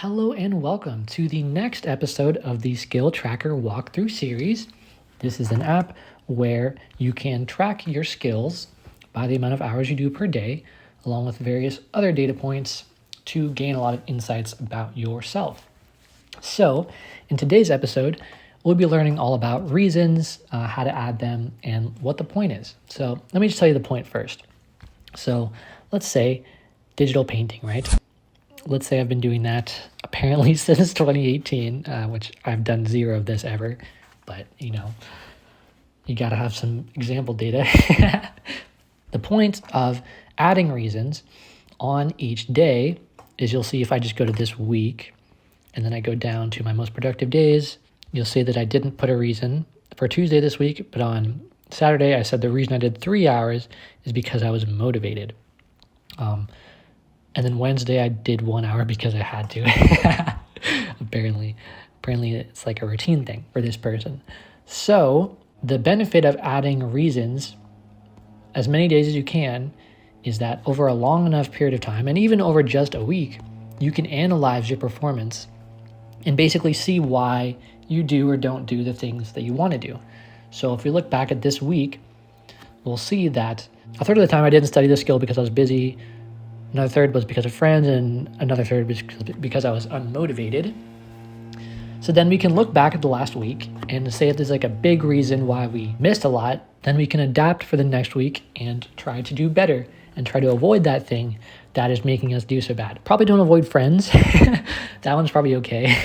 Hello and welcome to the next episode of the SkillTracker walkthrough series. This is an app where you can track your skills by the amount of hours you do per day, along with various other data points to gain a lot of insights about yourself. So in today's episode, we'll be learning all about reasons, how to add them, and what the point is. So let me just tell you the point first. So let's say digital painting, right? Let's say I've been doing that apparently since 2018, which I've done zero of this ever, but you gotta have some example data. The point of adding reasons on each day is you'll see if I just go to this week and then I go down to my most productive days, you'll see that I didn't put a reason for Tuesday this week, but on Saturday I said the reason I did 3 hours is because I was motivated. And then Wednesday I did 1 hour because I had to. Apparently it's like a routine thing for this person. So the benefit of adding reasons as many days as you can is that over a long enough period of time, and even over just a week, you can analyze your performance and basically see why you do or don't do the things that you want to do. So if we look back at this week, we'll see that a third of the time I didn't study the skill because I was busy. Another third was because of friends, and another third was because I was unmotivated. So then we can look back at the last week and say if there's like a big reason why we missed a lot, then we can adapt for the next week and try to do better and try to avoid that thing that is making us do so bad. Probably don't avoid friends. That one's probably okay.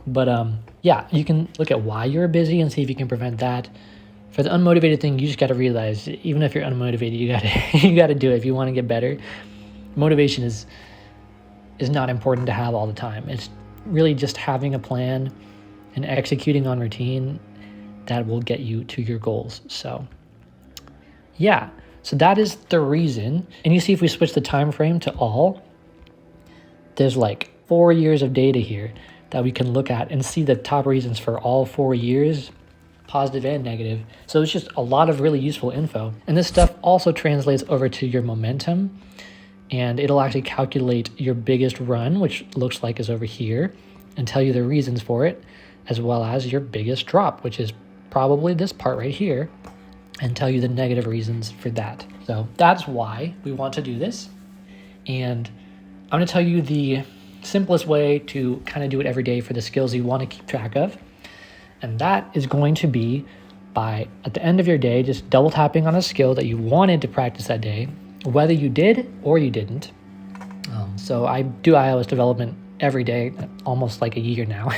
But yeah, you can look at why you're busy and see if you can prevent that. For the unmotivated thing, you just got to realize, even if you're unmotivated, you got to do it if you want to get better. Motivation is not important to have all the time. It's really just having a plan and executing on routine that will get you to your goals. So yeah, so that is the reason. And you see, if we switch the time frame to all, there's like 4 years of data here that we can look at and see the top reasons for all 4 years, positive and negative. So it's just a lot of really useful info. And this stuff also translates over to your momentum. And it'll actually calculate your biggest run, which looks like is over here, and tell you the reasons for it, as well as your biggest drop, which is probably this part right here, and tell you the negative reasons for that. So that's why we want to do this. And I'm going to tell you the simplest way to kind of do it every day for the skills you want to keep track of. And that is going to be by, at the end of your day, just double tapping on a skill that you wanted to practice that day, whether you did or you didn't. So I do iOS development every day, almost like a year now.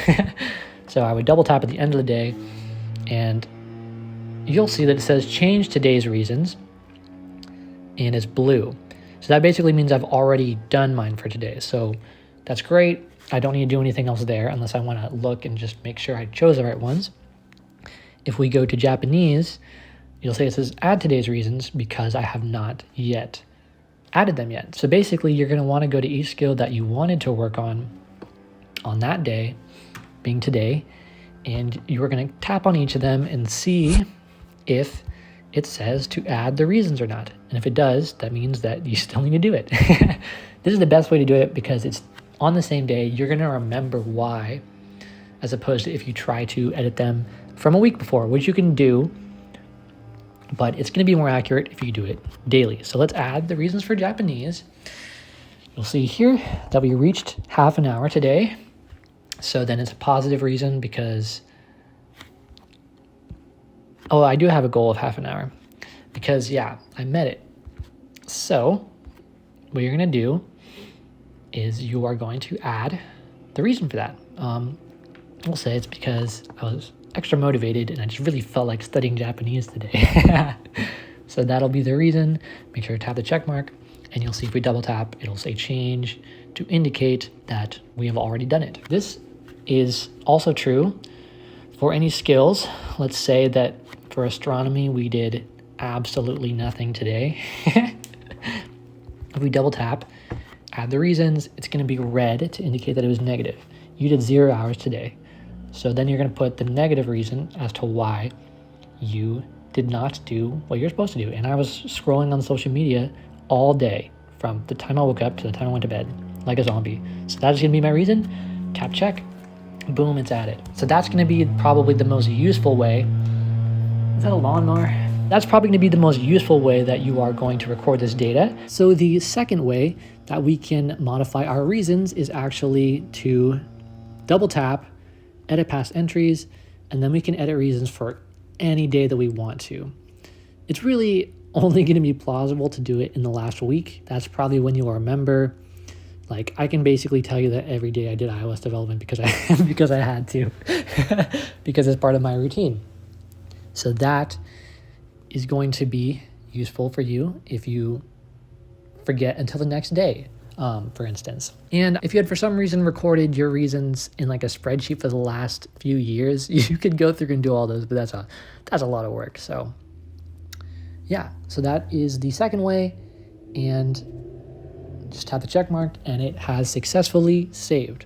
So I would double tap at the end of the day and you'll see that it says change today's reasons and it's blue. So that basically means I've already done mine for today. So that's great. I don't need to do anything else there unless I want to look and just make sure I chose the right ones. If we go to Japanese, you'll see it says add today's reasons because I have not yet added them yet. So basically you're going to want to go to each skill that you wanted to work on that day, being today, and you're going to tap on each of them and see if it says to add the reasons or not. And if it does, that means that you still need to do it. This is the best way to do it because it's on the same day. You're going to remember why, as opposed to if you try to edit them from a week before, which you can do, but it's going to be more accurate if you do it daily. So let's add the reasons for Japanese. You'll see here that we reached half an hour today. So then it's a positive reason because, I do have a goal of half an hour because yeah, I met it. So what you're going to do is you are going to add the reason for that. We'll say it's because I was extra motivated and I just really felt like studying Japanese today. So that'll be the reason. Make sure to tap the check mark and you'll see if we double tap, it'll say change to indicate that we have already done it. This is also true for any skills. Let's say that for astronomy, we did absolutely nothing today. If we double tap, add the reasons, it's going to be red to indicate that it was negative. You did 0 hours today. So then you're going to put the negative reason as to why you did not do what you're supposed to do. And I was scrolling on social media all day from the time I woke up to the time I went to bed. like a zombie. So that's gonna be my reason. Tap check, boom, it's added. So that's gonna be probably the most useful way. Is that a lawnmower? That's probably gonna be the most useful way that you are going to record this data. So the second way that we can modify our reasons is actually to double tap, edit past entries, and then we can edit reasons for any day that we want to. It's really only going to be plausible to do it in the last week. That's probably when you'll remember. Like, I can basically tell you that every day I did iOS development because I had to, because it's part of my routine. So that is going to be useful for you if you forget until the next day, for instance. And if you had for some reason recorded your reasons in like a spreadsheet for the last few years, you could go through and do all those, but that's a lot of work. So yeah, so that is the second way, and just tap the check mark and it has successfully saved.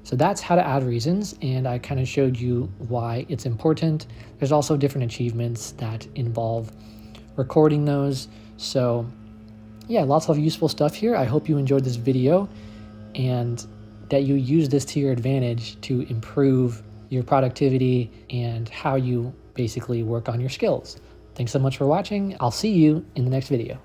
So that's how to add reasons, and I kind of showed you why it's important. There's also different achievements that involve recording those. So yeah, lots of useful stuff here. I hope you enjoyed this video and that you use this to your advantage to improve your productivity and how you basically work on your skills. Thanks so much for watching. I'll see you in the next video.